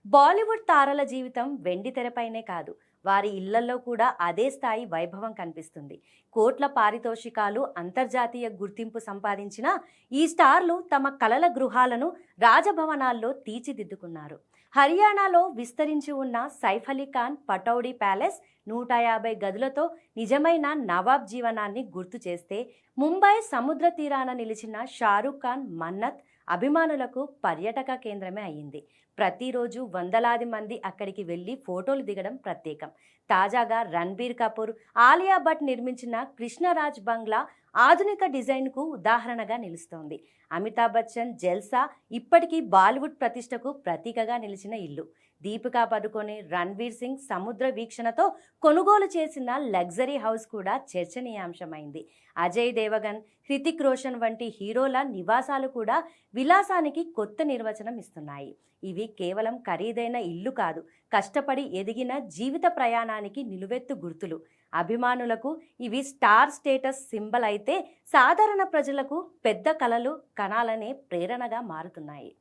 బాలీవుడ్ తారల జీవితం వెండి తెరపైనే కాదు, వారి ఇళ్లలో కూడా అదే స్థాయి వైభవం కనిపిస్తుంది. కోట్ల పారితోషికాలు, అంతర్జాతీయ గుర్తింపు సంపాదించిన ఈ స్టార్లు తమ కలల గృహాలను రాజభవనాల్లో తీర్చిదిద్దుకున్నారు. హర్యానాలో విస్తరించి ఉన్న సైఫ్ అలీ ఖాన్ పటౌడీ ప్యాలెస్ 150 గదులతో నిజమైన నవాబ్ జీవనాన్ని గుర్తు చేస్తే, ముంబై సముద్ర తీరాన నిలిచిన షారూఖ్ ఖాన్ మన్నత్ అభిమానులకు పర్యాటక కేంద్రమే అయ్యింది. ప్రతిరోజు వందలాది మంది అక్కడికి వెళ్ళి ఫోటోలు దిగడం ప్రత్యేకం. తాజాగా రణ్బీర్ కపూర్, ఆలియా భట్ నిర్మించిన కృష్ణరాజ్ బంగ్లా ఆధునిక డిజైన్కు ఉదాహరణగా నిలుస్తోంది. అమితాబ్ బచ్చన్ జల్సా ఇప్పటికీ బాలీవుడ్ ప్రతిష్టకు ప్రతీకగా నిలిచిన ఇల్లు. దీపికా పదుకొనె, రణ్వీర్ సింగ్ సముద్ర వీక్షణతో కొనుగోలు చేసిన లగ్జరీ హౌస్ కూడా చర్చనీయాంశమైంది. అజయ్ దేవగన్, హృతిక్ రోషన్ వంటి హీరోల నివాసాలు కూడా విలాసానికి కొత్త నిర్వచనం ఇస్తున్నాయి. ఇవి కేవలం ఖరీదైన ఇల్లు కాదు, కష్టపడి ఎదిగిన జీవిత ప్రయాణానికి నిలువెత్తు గుర్తులు. అభిమానులకు ఇవి స్టార్ స్టేటస్ సింబల్ అయితే, సాధారణ ప్రజలకు పెద్ద కలలు కనాలనే ప్రేరణగా మారుతున్నాయి.